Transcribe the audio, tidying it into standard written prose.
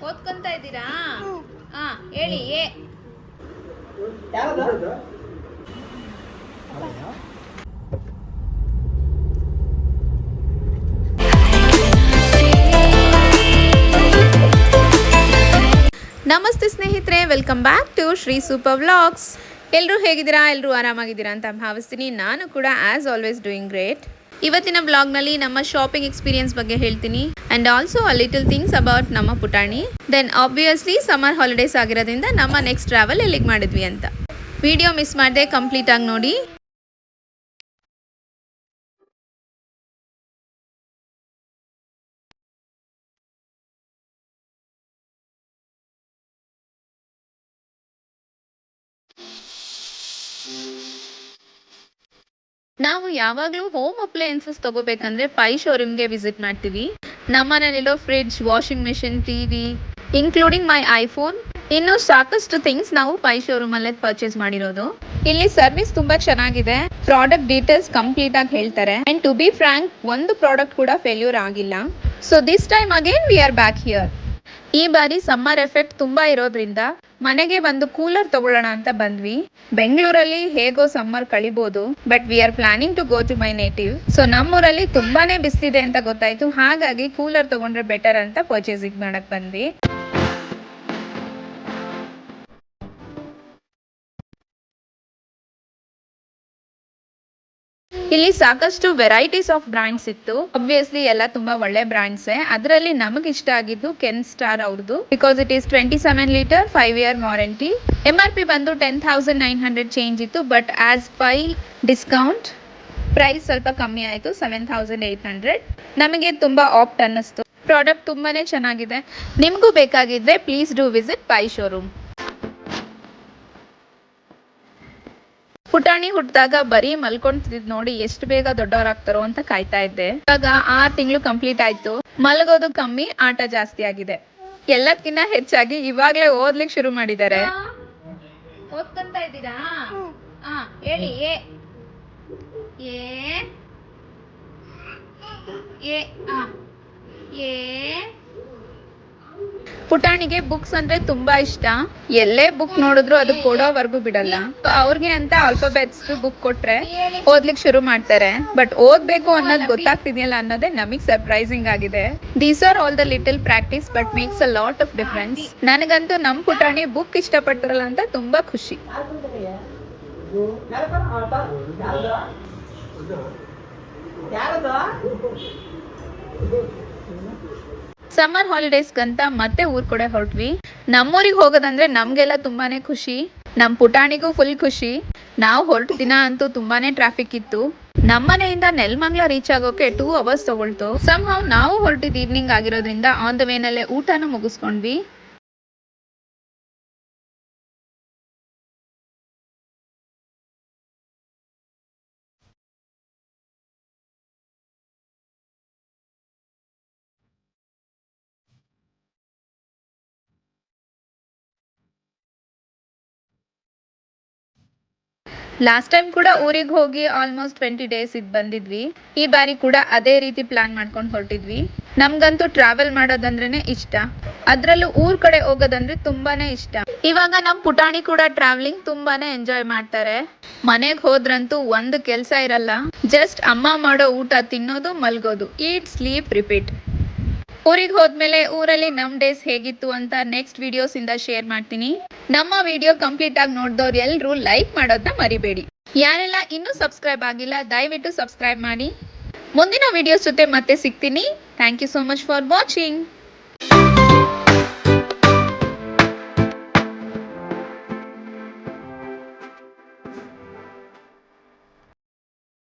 ಓದ್ಕೊಂತ ಇದ್ದೀರಾ? ಹಾ ಹೇಳಿ. ನಮಸ್ತೆ ಸ್ನೇಹಿತರೆ, welcome back to Shri super vlogs. ಎಲ್ಲರೂ ಹೇಗಿದ್ದೀರಾ? ಎಲ್ಲರೂ ಆರಾಮಾಗಿದ್ದೀರಾ ಅಂತ ಭಾವಿಸ್ತೀನಿ. ನಾನು ಕೂಡ ಆಸ್ ಆಲ್ವೇಸ್ ಡೂಯಿಂಗ್ ಗ್ರೇಟ್. ಇವತ್ತಿನ ಬ್ಲಾಗ್ನಲ್ಲಿ ನಮ್ಮ ಶಾಪಿಂಗ್ ಎಕ್ಸ್ಪೀರಿಯನ್ಸ್ ಬಗ್ಗೆ ಹೇಳ್ತೀನಿ and also a little things about ನಮ್ಮ ಪುಟಾಣಿ. ದೆನ್ ಆಬ್ವಿಯಸ್ಲಿ ಸಮ್ಮರ್ ಹಾಲಿಡೇಸ್ ಆಗಿರೋದ್ರಿಂದ ನಮ್ಮ ನೆಕ್ಸ್ಟ್ ಟ್ರಾವೆಲ್ ಎಲ್ಲಿಗೆ ಮಾಡಿದ್ವಿ ಅಂತ. ವಿಡಿಯೋ ಮಿಸ್ ಮಾಡದೆ ಕಂಪ್ಲೀಟ್ ಆಗಿ ನೋಡಿ. ನಾವು ಯಾವಾಗಲೂ ಹೋಮ್ ಅಪ್ಲಯನ್ಸಸ್ ತಗೋಬೇಕಂದ್ರೆ ಪೈ ಶೋರೂಮ್ಗೆ ವಿಸಿಟ್ ಮಾಡ್ತೀವಿ. ನಮ್ಮನೇಲಿರೋ fridge, washing machine, TV including my iPhone, ಇನ್ನು ಸಾಕಷ್ಟು ಥಿಂಗ್ಸ್ ನಾವು ಪೈ ಶೋರೂಮ್ ಅಲ್ಲೇ ಪರ್ಚೇಸ್ ಮಾಡಿರೋದು. ಇಲ್ಲಿ ಸರ್ವಿಸ್ ತುಂಬಾ ಚೆನ್ನಾಗಿದೆ. ಪ್ರಾಡಕ್ಟ್ ಡೀಟೇಲ್ಸ್ ಕಂಪ್ಲೀಟ್ ಆಗಿ ಹೇಳ್ತಾರೆ ಅಂಡ್ ಟು ಬಿ ಫ್ರಾಂಕ್, ಒಂದು ಪ್ರಾಡಕ್ಟ್ ಕೂಡ ಫೇಲ್ಯೂರ್ ಆಗಿಲ್ಲ. So this time again we are back here. ಈ ಬಾರಿ ಸಮ್ಮರ್ ಎಫೆಕ್ಟ್ ತುಂಬಾ ಇರೋದ್ರಿಂದ ಮನೆಗೆ ಬಂದು ಕೂಲರ್ ತಗೊಳ್ಳೋಣ ಅಂತ ಬಂದ್ವಿ. ಬೆಂಗಳೂರಲ್ಲಿ ಹೇಗೋ ಸಮ್ಮರ್ ಕಳಿಬಹುದು, but we are planning to go to my native. So ನಮ್ಮೂರಲ್ಲಿ ತುಂಬಾನೇ ಬಿಸಿಲಿದೆ ಅಂತ ಗೊತ್ತಾಯ್ತು, ಹಾಗಾಗಿ ಕೂಲರ್ ತಗೊಂಡ್ರೆ ಬೆಟರ್ ಅಂತ ಪರ್ಚೇಸಿಂಗ್ ಮಾಡಕ್ ಬಂದ್ವಿ. ಇಲ್ಲಿ ಸಾಕಷ್ಟು ವೆರೈಟೀಸ್ ಆಫ್ ಬ್ರಾಂಡ್ಸ್ ಇತ್ತು. ಆಬ್ವಿಯಸ್ಲಿ ಎಲ್ಲ ತುಂಬಾ ಒಳ್ಳೆ ಬ್ರಾಂಡ್ಸ್. ಅದರಲ್ಲಿ ನಮಗೆ ಇಷ್ಟ ಆಗಿದ್ದು ಕೆನ್ ಸ್ಟಾರ್ ಅವ್ರದ್ದು, because it is 27 litre 5 year warranty. MRP ಬಂದು 10,900 ಚೇಂಜ್ ಇತ್ತು, but as per discount price ಸ್ವಲ್ಪ ಕಮ್ಮಿ ಆಯಿತು, 7,800. ನಮಗೆ ತುಂಬಾ ಆಪ್ಟ್ ಅನ್ನಿಸ್ತು. ಪ್ರಾಡಕ್ಟ್ ತುಂಬಾನೇ ಚೆನ್ನಾಗಿದೆ. ನಿಮಗೂ ಬೇಕಾಗಿದ್ರೆ please do visit Pai showroom. ಪುಟಾಣಿ ಹುಟ್ಟಿದಾಗ ಬರೀ ಮಲ್ಕೊಂತಿದ್ ನೋಡಿ ಎಷ್ಟು ಬೇಗ ದೊಡ್ಡವರಾಗ್ತಾರೋ ಅಂತ ಕಾಯ್ತಾ ಇದ್ದೆ. ಇವಾಗ 6 ತಿಂಗಳು ಕಂಪ್ಲೀಟ್ ಆಯ್ತು. ಮಲಗೋದು ಕಮ್ಮಿ, ಆಟ ಜಾಸ್ತಿ ಆಗಿದೆ. ಎಲ್ಲದಕ್ಕಿಂತ ಹೆಚ್ಚಾಗಿ ಇವಾಗ್ಲೇ ಓದ್ಲಿಕ್ಕೆ ಶುರು ಮಾಡಿದ್ದಾರೆ. ಓದ್ಕೊಂತ ಇದ್ದೀರಾ? ಹೇಳಿ. ಪುಟಾಣಿಗೆ ಬುಕ್ಸ್ ಅಂದ್ರೆ ತುಂಬಾ ಇಷ್ಟ. ಎಲ್ಲೇ ಬುಕ್ ನೋಡಿದ್ರು ಅದು ಕೊಡೋವರೆಗೂ ಬಿಡಲ್ಲ. ಅವ್ರಿಗೆ ಅಂತ ಆಲ್ಫಾಬೆಟ್ಸ್ ಬುಕ್ ಕೊಟ್ರೆ ಓದ್ಲಿಕ್ಕೆ ಶುರು ಮಾಡ್ತಾರೆ. ಬಟ್ ಓದ್ಬೇಕು ಅನ್ನೋದು ಗೊತ್ತಾಗ್ತಿದೆಯಲ್ಲ ಅನ್ನೋದೇ ನಮಗ್ ಸರ್ಪ್ರೈಸಿಂಗ್ ಆಗಿದೆ. These are all the little practice but makes a lot of difference. ನನಗಂತೂ ನಮ್ ಪುಟಾಣಿ ಬುಕ್ ಇಷ್ಟಪಡ್ತಾರಲ್ಲ ಅಂತ ತುಂಬಾ ಖುಷಿ. ಸಮ್ಮರ್ ಹಾಲಿಡೇಸ್ಗಂತ ಮತ್ತೆ ಊರ್ ಕಡೆ ಹೊರಟ್ವಿ. ನಮ್ಮೂರಿಗೆ ಹೋಗೋದಂದ್ರೆ ನಮ್ಗೆಲ್ಲ ತುಂಬಾನೇ ಖುಷಿ, ನಮ್ ಪುಟಾಣಿಗೂ ಫುಲ್ ಖುಷಿ. ನಾವು ಹೊರಟ ದಿನ ಅಂತೂ ತುಂಬಾನೇ ಟ್ರಾಫಿಕ್ ಇತ್ತು. ನಮ್ಮನೆಯಿಂದ ನೆಲಮಂಗಲ ರೀಚ್ ಆಗೋಕೆ 2 ಅವರ್ಸ್ ತಗೊಳ್ತು. ಸಮ್ಹೌ ನಾವು ಹೊರಟಿದ್ ಈವ್ನಿಂಗ್ ಆಗಿರೋದ್ರಿಂದ ಆನ್ ದ ವೇನಲ್ಲೇ ಊಟನೂ ಮುಗಿಸ್ಕೊಂಡ್ವಿ. ಲಾಸ್ಟ್ ಟೈಮ್ ಕೂಡ ಊರಿಗೆ ಹೋಗಿ ಆಲ್ಮೋಸ್ಟ್ 20 ಡೇಸ್ ಇದ್ ಬಂದಿದ್ವಿ. ಈ ಬಾರಿ ಕೂಡ ಅದೇ ರೀತಿ ಪ್ಲಾನ್ ಮಾಡ್ಕೊಂಡು ಹೊರಟಿದ್ವಿ. ನಮ್ಗಂತೂ ಟ್ರಾವೆಲ್ ಮಾಡೋದಂದ್ರೇನೆ ಇಷ್ಟ, ಅದ್ರಲ್ಲೂ ಊರ್ ಕಡೆ ಹೋಗೋದಂದ್ರೆ ತುಂಬಾನೇ ಇಷ್ಟ. ಇವಾಗ ನಮ್ ಪುಟಾಣಿ ಕೂಡ ಟ್ರಾವೆಲಿಂಗ್ ತುಂಬಾನೇ ಎಂಜಾಯ್ ಮಾಡ್ತಾರೆ. ಮನೆಗ್ ಹೋದ್ರಂತೂ ಒಂದು ಕೆಲ್ಸ ಇರಲ್ಲ, ಜಸ್ಟ್ ಅಮ್ಮ ಮಾಡೋ ಊಟ ತಿನ್ನೋದು, ಮಲ್ಗೋದು, ಈಟ್ ಸ್ಲೀಪ್ ರಿಪೀಟ್. ಊರಿಗೆ ಹೋದ್ಮೇಲೆ ಊರಲ್ಲಿ ನಮ್ ಡೇಸ್ ಹೇಗಿತ್ತು ಅಂತ ನೆಕ್ಸ್ಟ್ ವಿಡಿಯೋಸ್ ಇಂದ ಶೇರ್ ಮಾಡ್ತೀನಿ. ನಮ್ಮ ವಿಡಿಯೋ ಕಂಪ್ಲೀಟ್ ಆಗಿ ನೋಡಿದವ್ರು ಎಲ್ಲರೂ ಲೈಕ್ ಮಾಡೋದನ್ನ ಮರಿಬೇಡಿ. ಯಾರೆಲ್ಲ ಇನ್ನೂ ಸಬ್ಸ್ಕ್ರೈಬ್ ಆಗಿಲ್ಲ ದಯವಿಟ್ಟು ಸಬ್ಸ್ಕ್ರೈಬ್ ಮಾಡಿ. ಮುಂದಿನ ವಿಡಿಯೋಸ್ ಜೊತೆ ಮತ್ತೆ ಸಿಗ್ತೀನಿ. Thank you so much for watching.